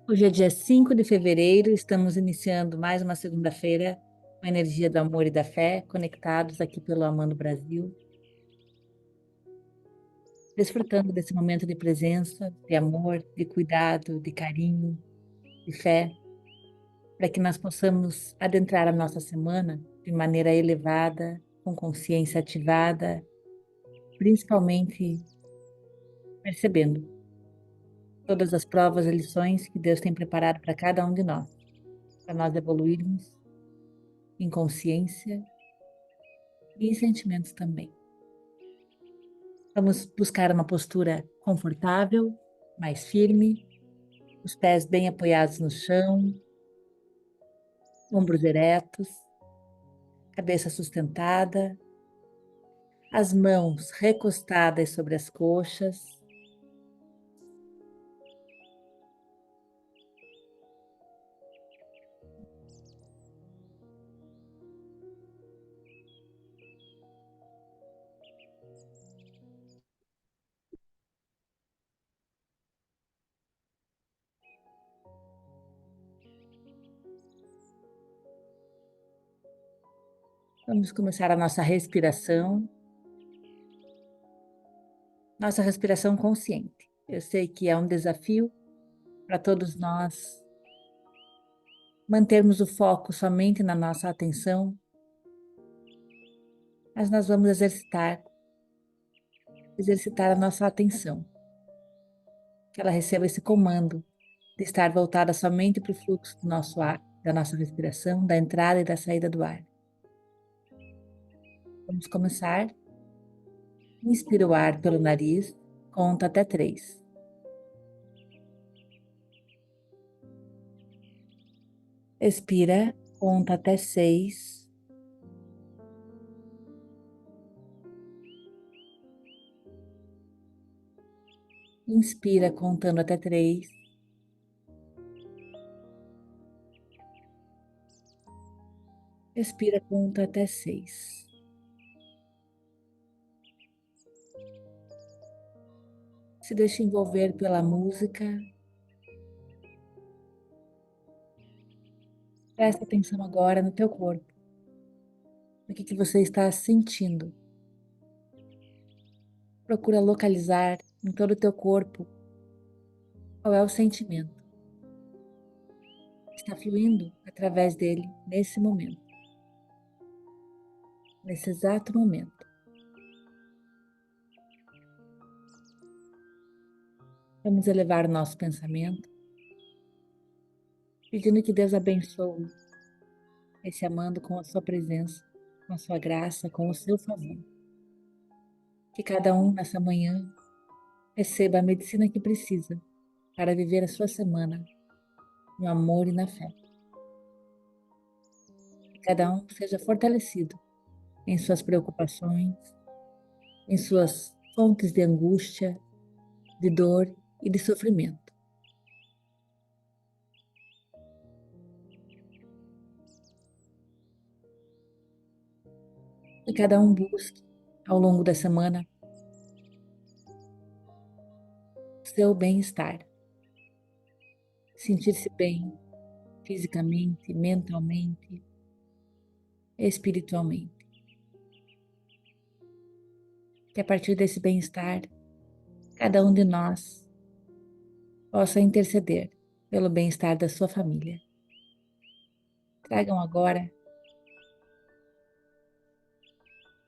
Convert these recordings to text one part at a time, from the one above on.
Hoje é dia 5 de fevereiro, estamos iniciando mais uma segunda-feira com a energia do amor e da fé, conectados aqui pelo Amando Brasil, desfrutando desse momento de presença, de amor, de cuidado, de carinho, de fé, para que nós possamos adentrar a nossa semana de maneira elevada, com consciência ativada, principalmente percebendo todas as provas e lições que Deus tem preparado para cada um de nós, para nós evoluirmos em consciência e em sentimentos também. Vamos buscar uma postura confortável, mais firme, os pés bem apoiados no chão, ombros eretos, cabeça sustentada, as mãos recostadas sobre as coxas. Vamos começar a nossa respiração consciente. Eu sei que é um desafio para todos nós mantermos o foco somente na nossa atenção, mas nós vamos exercitar a nossa atenção, que ela receba esse comando de estar voltada somente para o fluxo do nosso ar, da nossa respiração, da entrada e da saída do ar. Vamos começar. Inspira o ar pelo nariz, conta até 3. Expira, conta até 6. Inspira contando até 3. Expira, conta até 6. Se deixa envolver pela música. Presta atenção agora no teu corpo. O que você está sentindo? Procura localizar em todo o teu corpo qual é o sentimento que está fluindo através dele nesse momento, nesse exato momento. Vamos elevar o nosso pensamento, pedindo que Deus abençoe esse Amando com a sua presença, com a sua graça, com o seu favor. Que cada um nessa manhã receba a medicina que precisa para viver a sua semana no amor e na fé. Que cada um seja fortalecido em suas preocupações, em suas fontes de angústia, de dor e de sofrimento. Que cada um busque, ao longo da semana, seu bem-estar. Sentir-se bem fisicamente, mentalmente, espiritualmente. Que a partir desse bem-estar, cada um de nós possa interceder pelo bem-estar da sua família. Tragam agora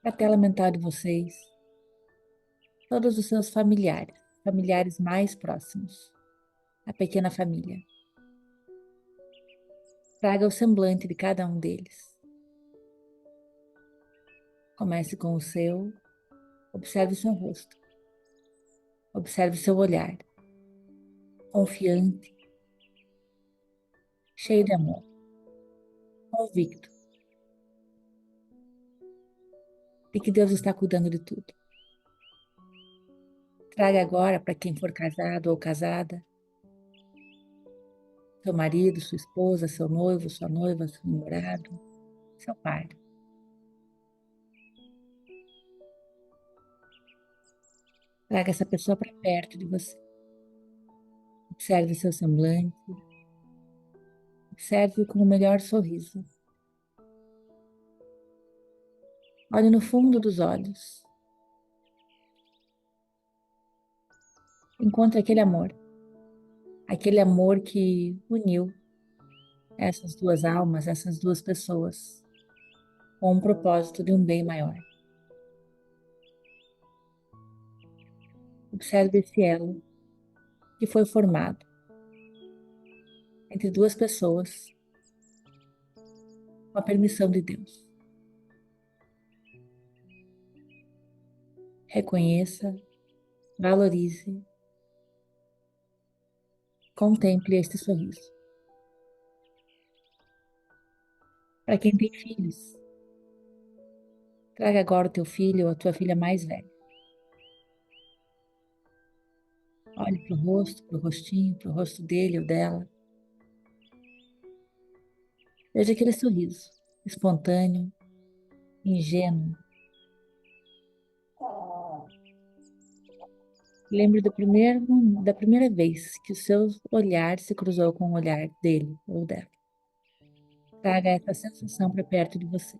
para a tela mental de vocês todos os seus familiares mais próximos, a pequena família. Traga o semblante de cada um deles. Comece com o seu, observe o seu rosto, observe o seu olhar, confiante, cheio de amor, convicto de que Deus está cuidando de tudo. Traga agora para quem for casado ou casada, seu marido, sua esposa, seu noivo, sua noiva, seu namorado, seu pai. Traga essa pessoa para perto de você. Observe seu semblante, Observe com o melhor sorriso. Olhe no fundo dos olhos. Encontre aquele amor que uniu essas duas almas, essas duas pessoas, com um propósito de um bem maior. Observe esse elo que foi formado entre duas pessoas com a permissão de Deus. Reconheça, valorize, contemple este sorriso. Para quem tem filhos, traga agora o teu filho ou a tua filha mais velha. Olhe para o rosto, para o rostinho, para o rosto dele ou dela. Veja aquele sorriso espontâneo, ingênuo. Lembre da primeira vez que o seu olhar se cruzou com o olhar dele ou dela. Traga essa sensação para perto de você.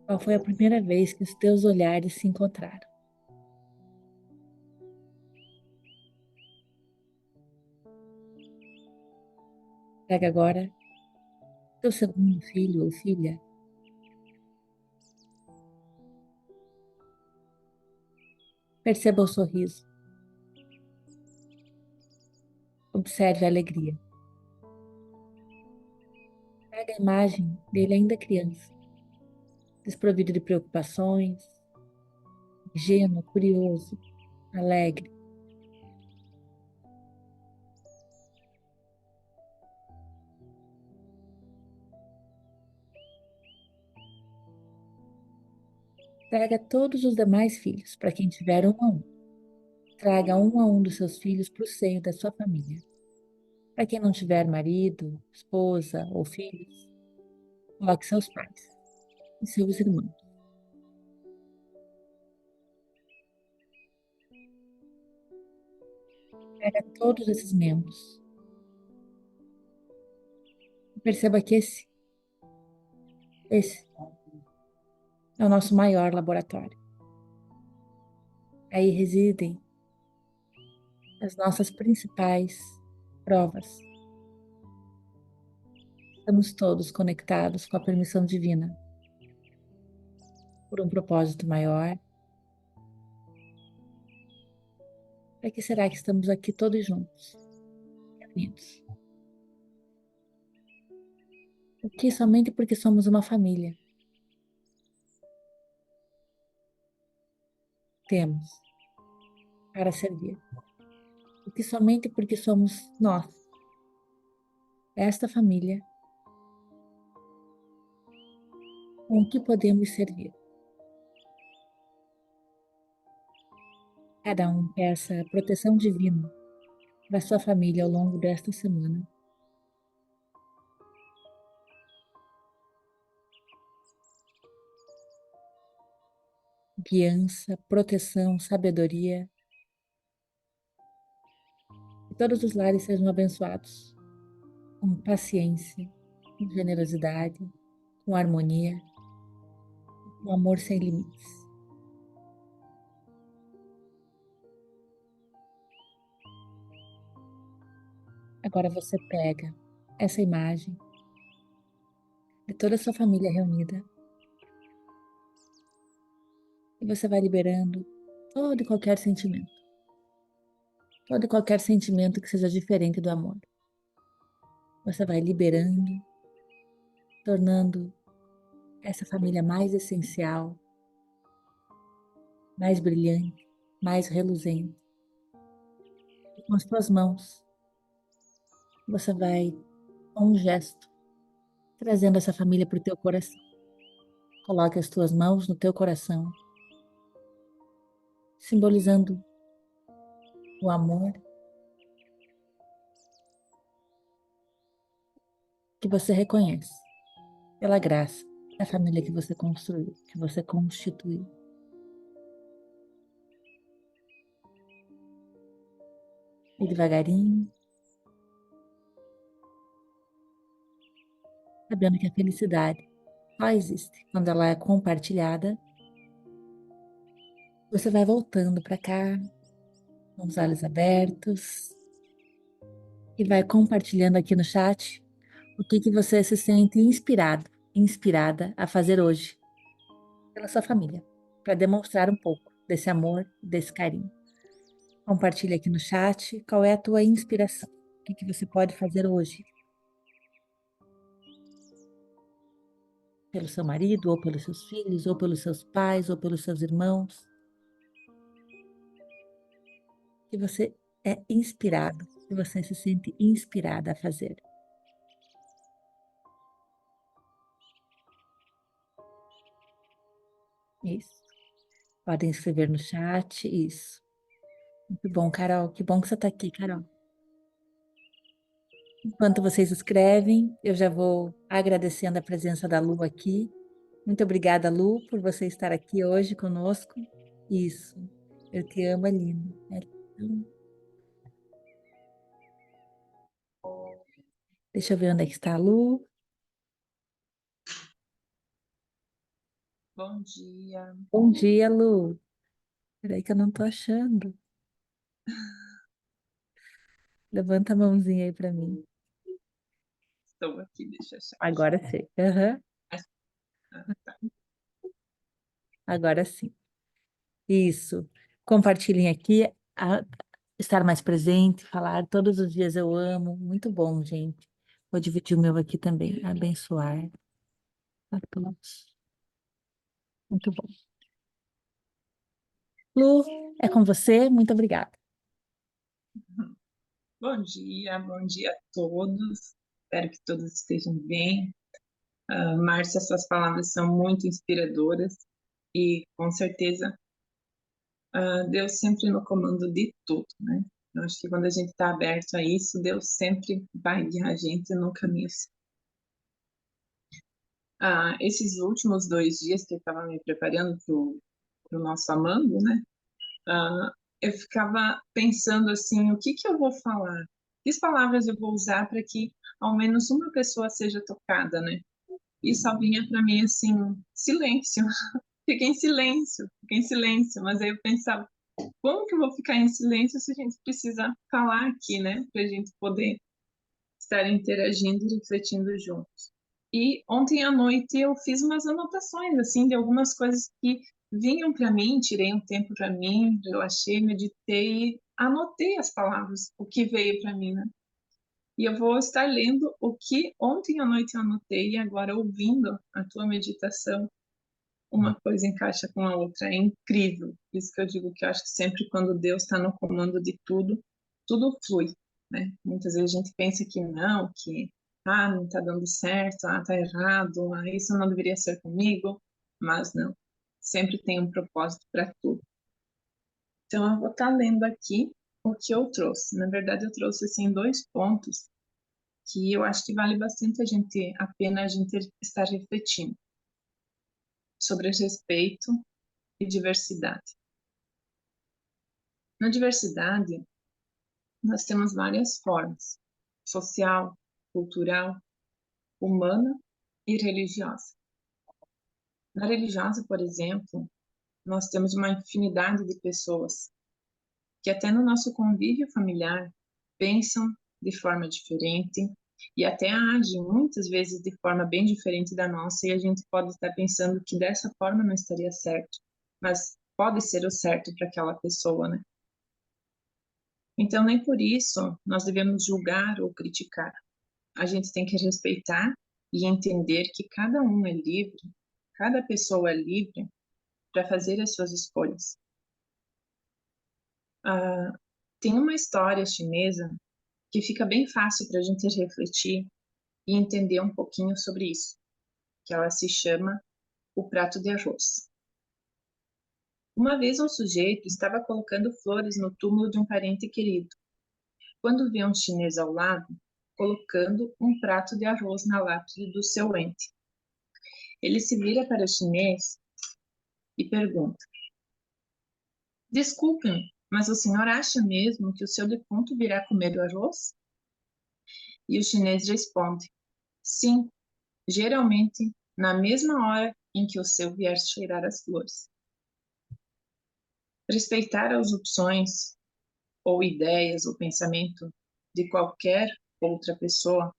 Qual foi a primeira vez que os teus olhares se encontraram? Traga agora teu segundo filho ou filha. Perceba o sorriso. Observe a alegria. Traga a imagem dele ainda criança, desprovido de preocupações, ingênuo, curioso, alegre. Traga todos os demais filhos, para quem tiver um a um. Traga um a um dos seus filhos para o seio da sua família. Para quem não tiver marido, esposa ou filhos, coloque seus pais e seus irmãos. Traga todos esses membros. E perceba que esse é o nosso maior laboratório. Aí residem as nossas principais provas. Estamos todos conectados com a permissão divina, por um propósito maior. Para que será que estamos aqui todos juntos, unidos? Aqui somente porque somos uma família. Temos para servir. Aqui somente porque somos nós, esta família, com o que podemos servir. Cada um peça a proteção divina para sua família ao longo desta semana. Guiança, proteção, sabedoria. Que todos os lares sejam abençoados com paciência, com generosidade, com harmonia, com amor sem limites. Agora você pega essa imagem de toda a sua família reunida e você vai liberando todo e qualquer sentimento. Todo e qualquer sentimento que seja diferente do amor. Você vai liberando, tornando essa família mais essencial, mais brilhante, mais reluzente. E com as tuas mãos, você vai, com um gesto, trazendo essa família para o teu coração. Coloque as tuas mãos no teu coração, simbolizando o amor que você reconhece pela graça da família que você construiu, que você constituiu. E devagarinho, sabendo que a felicidade só existe quando ela é compartilhada, você vai voltando para cá, com os olhos abertos, e vai compartilhando aqui no chat o que que você se sente inspirado, inspirada a fazer hoje pela sua família, para demonstrar um pouco desse amor, desse carinho. Compartilha aqui no chat qual é a tua inspiração, o que que você pode fazer hoje pelo seu marido, ou pelos seus filhos, ou pelos seus pais, ou pelos seus irmãos, que você é inspirado, que você se sente inspirada a fazer. Isso. Podem escrever no chat, isso. Muito bom, Carol. Que bom que você está aqui, Carol. Enquanto vocês escrevem, eu já vou agradecendo a presença da Lu aqui. Muito obrigada, Lu, por você estar aqui hoje conosco. Isso. Eu te amo, é lindo. É lindo. Deixa eu ver onde é que está a Lu. Bom dia. Bom dia, Lu. Peraí que eu não estou achando. Levanta a mãozinha aí para mim. Estou aqui, deixa eu achar. Agora sim. Aham. Tá. Agora sim. Isso. Compartilhem aqui. Estar mais presente, falar todos os dias eu amo. Muito bom, gente. Vou dividir o meu aqui também. Abençoar a todos. Muito bom. Lu, é com você. Muito obrigada. Bom dia a todos. Espero que todos estejam bem. Márcia, suas palavras são muito inspiradoras e, com certeza, Deus sempre no comando de tudo, né? Eu acho que quando a gente está aberto a isso, Deus sempre vai guiar a gente no caminho certo. Esses últimos 2 dias que eu estava me preparando para o nosso Amando, né? Ah, eu ficava pensando assim, o que que eu vou falar? Que palavras eu vou usar para que ao menos uma pessoa seja tocada, né? E só vinha para mim assim, silêncio. Fiquei em silêncio. Mas aí eu pensava, como que eu vou ficar em silêncio se a gente precisa falar aqui, né? Para a gente poder estar interagindo e refletindo juntos. E ontem à noite eu fiz umas anotações, assim, de algumas coisas que vinham para mim, tirei um tempo para mim, relaxei, meditei e anotei as palavras, o que veio para mim, né? E eu vou estar lendo o que ontem à noite eu anotei e agora ouvindo a tua meditação, uma coisa encaixa com a outra, é incrível. Por isso que eu digo que eu acho que sempre quando Deus está no comando de tudo, tudo flui, né? Muitas vezes a gente pensa que não, que não está dando certo, está errado, isso não deveria ser comigo, mas não. Sempre tem um propósito para tudo. Então eu vou estar lendo aqui o que eu trouxe. Na verdade eu trouxe assim 2 pontos que eu acho que vale bastante a pena a gente estar refletindo sobre respeito e diversidade. Na diversidade, nós temos várias formas: social, cultural, humana e religiosa. Na religiosa, por exemplo, nós temos uma infinidade de pessoas que até no nosso convívio familiar pensam de forma diferente e até agem muitas vezes de forma bem diferente da nossa, e a gente pode estar pensando que dessa forma não estaria certo, mas pode ser o certo para aquela pessoa, né? Então, nem por isso nós devemos julgar ou criticar. A gente tem que respeitar e entender que cada um é livre, cada pessoa é livre para fazer as suas escolhas. Ah, tem uma história chinesa que fica bem fácil para a gente refletir e entender um pouquinho sobre isso, que ela se chama O Prato de Arroz. Uma vez um sujeito estava colocando flores no túmulo de um parente querido, quando viu um chinês ao lado colocando um prato de arroz na lápide do seu ente. Ele se vira para o chinês e pergunta: Desculpem, mas o senhor acha mesmo que o seu defunto virá comer o arroz? E o chinês responde: sim, geralmente na mesma hora em que o seu vier cheirar as flores. Respeitar as opções ou ideias ou pensamento de qualquer outra pessoa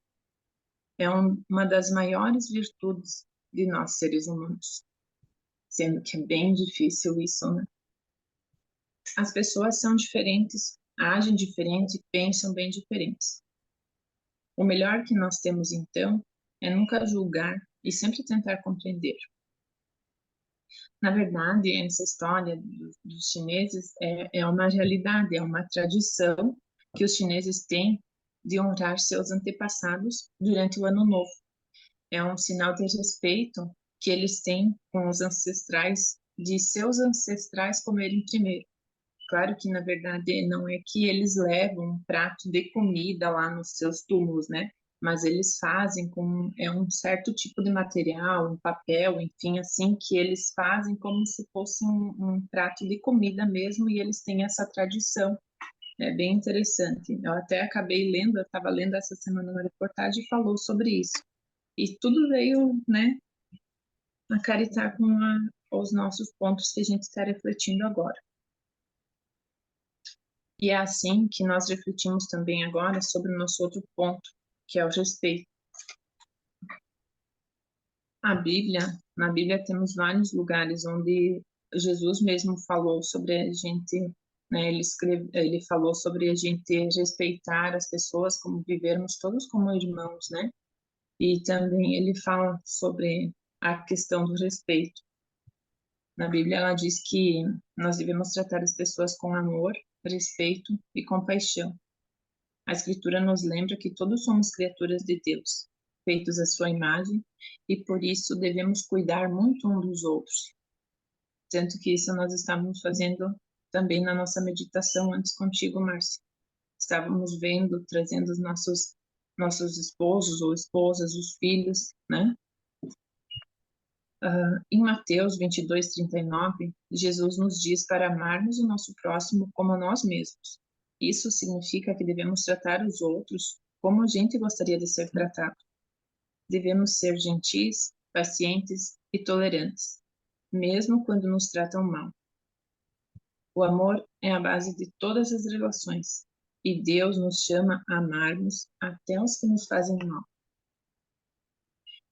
é uma das maiores virtudes de nós seres humanos, sendo que é bem difícil isso, né? As pessoas são diferentes, agem diferente, pensam bem diferentes. O melhor que nós temos, então, é nunca julgar e sempre tentar compreender. Na verdade, essa história dos chineses é uma realidade, é uma tradição que os chineses têm de honrar seus antepassados durante o Ano Novo. É um sinal de respeito que eles têm com os ancestrais, de seus ancestrais comerem primeiro. Claro que, na verdade, não é que eles levam um prato de comida lá nos seus túmulos, né? Mas eles fazem com um certo tipo de material, um papel, enfim, assim, que eles fazem como se fosse um prato de comida mesmo, e eles têm essa tradição. É bem interessante. Eu até acabei lendo, eu estava lendo essa semana uma reportagem e falou sobre isso. E tudo veio, né, acaritar com os nossos pontos que a gente está refletindo agora. E é assim que nós refletimos também agora sobre o nosso outro ponto, que é o respeito. Na Bíblia temos vários lugares onde Jesus mesmo falou sobre a gente, né, ele falou sobre a gente respeitar as pessoas, como vivermos todos como irmãos, né? E também ele fala sobre a questão do respeito. Na Bíblia ela diz que nós devemos tratar as pessoas com amor, respeito e compaixão. A Escritura nos lembra que todos somos criaturas de Deus, feitos à sua imagem, e por isso devemos cuidar muito uns dos outros. Tanto que isso nós estávamos fazendo também na nossa meditação antes contigo, Márcia. Estávamos vendo, trazendo os nossos esposos ou esposas, os filhos, né? Em Mateus 22:39, Jesus nos diz para amarmos o nosso próximo como a nós mesmos. Isso significa que devemos tratar os outros como a gente gostaria de ser tratado. Devemos ser gentis, pacientes e tolerantes, mesmo quando nos tratam mal. O amor é a base de todas as relações, e Deus nos chama a amarmos até os que nos fazem mal.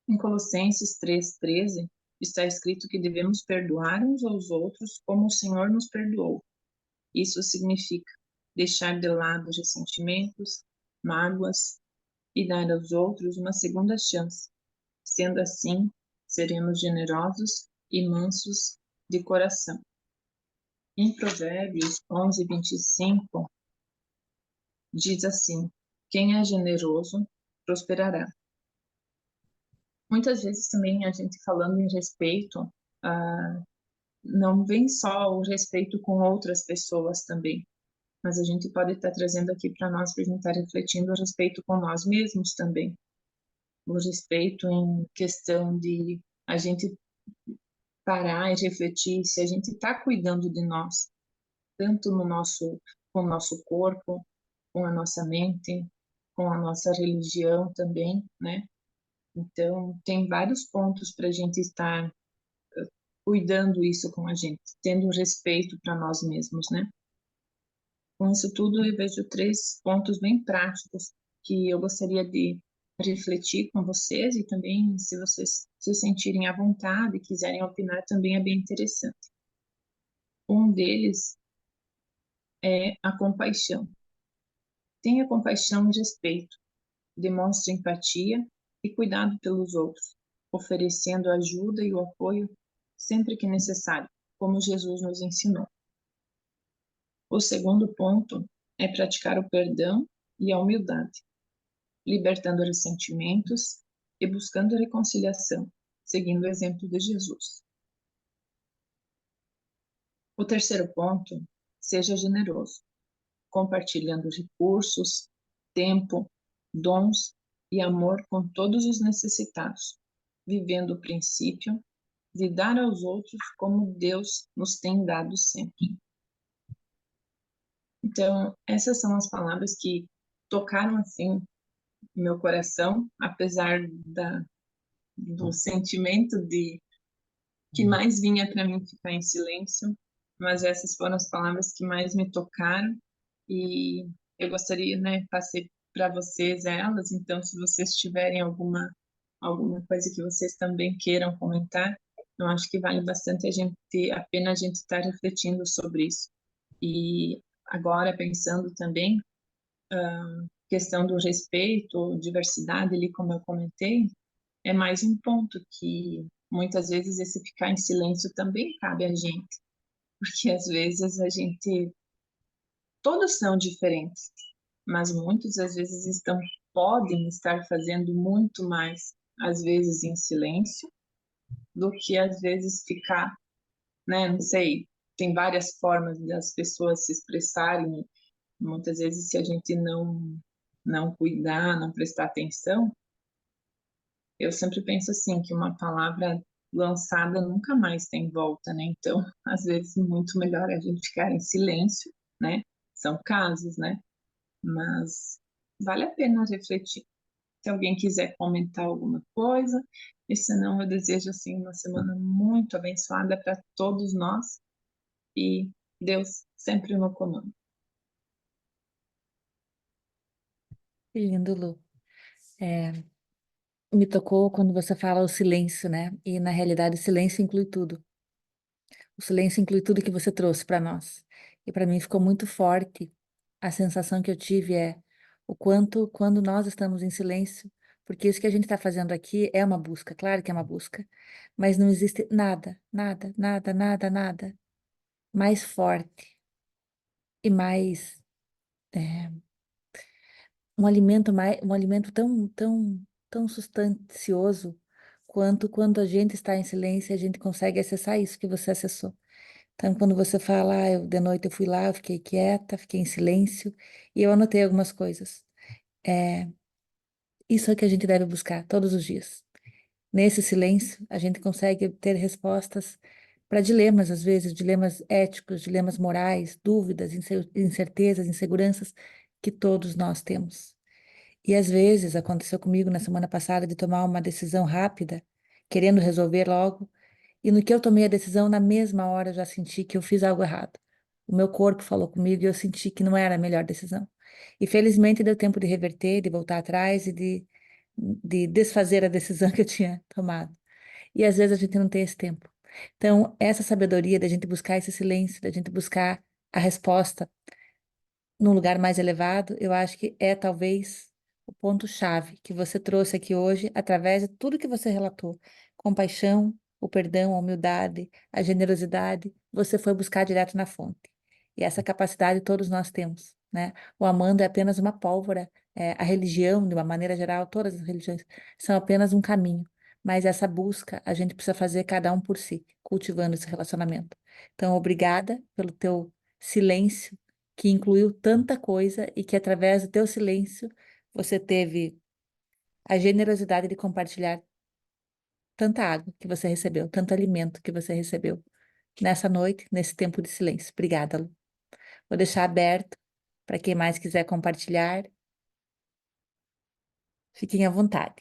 Em Colossenses 3:13, está escrito que devemos perdoar uns aos outros como o Senhor nos perdoou. Isso significa deixar de lado ressentimentos, mágoas e dar aos outros uma segunda chance. Sendo assim, seremos generosos e mansos de coração. Em Provérbios 11:25, diz assim: quem é generoso prosperará. Muitas vezes também a gente falando em respeito, não vem só o respeito com outras pessoas também, mas a gente pode estar trazendo aqui para nós, para a gente estar refletindo o respeito com nós mesmos também. O respeito em questão de a gente parar e refletir se a gente está cuidando de nós, tanto com o nosso corpo, com a nossa mente, com a nossa religião também, né? Então, tem vários pontos para a gente estar cuidando isso com a gente, tendo respeito para nós mesmos, né? Com isso tudo, eu vejo 3 pontos bem práticos que eu gostaria de refletir com vocês, e também, se vocês se sentirem à vontade e quiserem opinar, também é bem interessante. Um deles é a compaixão. Tenha compaixão e respeito, demonstre empatia e cuidado pelos outros, oferecendo ajuda e o apoio sempre que necessário, como Jesus nos ensinou. O segundo ponto é praticar o perdão e a humildade, libertando ressentimentos e buscando reconciliação, seguindo o exemplo de Jesus. O terceiro ponto, seja generoso, compartilhando recursos, tempo, dons e amor com todos os necessitados, vivendo o princípio de dar aos outros como Deus nos tem dado sempre. Então, essas são as palavras que tocaram assim meu coração, apesar do sentimento de que mais vinha para mim ficar em silêncio, mas essas foram as palavras que mais me tocaram e eu gostaria, né, passei para vocês elas, então se vocês tiverem alguma coisa que vocês também queiram comentar, eu acho que vale bastante a pena a gente estar refletindo sobre isso. E agora pensando também questão do respeito, diversidade ali, como eu comentei, é mais um ponto que muitas vezes esse ficar em silêncio também cabe a gente, porque às vezes a gente, todos são diferentes, mas muitos às vezes podem estar fazendo muito mais, às vezes em silêncio, do que às vezes ficar, né, não sei, tem várias formas das pessoas se expressarem, muitas vezes se a gente não cuidar, não prestar atenção, eu sempre penso assim, que uma palavra lançada nunca mais tem volta, né? Então, às vezes, muito melhor a gente ficar em silêncio, né? São casos, né? Mas vale a pena refletir. Se alguém quiser comentar alguma coisa, e senão eu desejo, assim, uma semana muito abençoada para todos nós e Deus sempre no comando. Que lindo, Lu. Me tocou quando você fala o silêncio, né? E na realidade o silêncio inclui tudo. O silêncio inclui tudo que você trouxe para nós. E para mim ficou muito forte. A sensação que eu tive é o quanto, quando nós estamos em silêncio, porque isso que a gente está fazendo aqui é uma busca, claro que é uma busca, mas não existe nada, nada, nada, nada, nada mais forte e mais um alimento tão, tão, tão substancioso quanto quando a gente está em silêncio e a gente consegue acessar isso que você acessou. Então, quando você fala, de noite eu fui lá, eu fiquei quieta, fiquei em silêncio e eu anotei algumas coisas. É, isso é que a gente deve buscar todos os dias. Nesse silêncio, a gente consegue ter respostas para dilemas, às vezes, dilemas éticos, dilemas morais, dúvidas, incertezas, inseguranças que todos nós temos. E às vezes aconteceu comigo na semana passada de tomar uma decisão rápida, querendo resolver logo, e no que eu tomei a decisão, na mesma hora eu já senti que eu fiz algo errado. O meu corpo falou comigo e eu senti que não era a melhor decisão. E felizmente deu tempo de reverter, de voltar atrás e de desfazer a decisão que eu tinha tomado. E às vezes a gente não tem esse tempo. Então, essa sabedoria da gente buscar esse silêncio, da gente buscar a resposta num lugar mais elevado, eu acho que é talvez o ponto-chave que você trouxe aqui hoje, através de tudo que você relatou. Compaixão, o perdão, a humildade, a generosidade, você foi buscar direto na fonte. E essa capacidade todos nós temos, né? O amando é apenas uma pólvora, a religião, de uma maneira geral, todas as religiões são apenas um caminho. Mas essa busca a gente precisa fazer cada um por si, cultivando esse relacionamento. Então, obrigada pelo teu silêncio que incluiu tanta coisa e que através do teu silêncio você teve a generosidade de compartilhar tanta água que você recebeu, tanto alimento que você recebeu nessa noite, nesse tempo de silêncio. Obrigada, Lu. Vou deixar aberto para quem mais quiser compartilhar. Fiquem à vontade.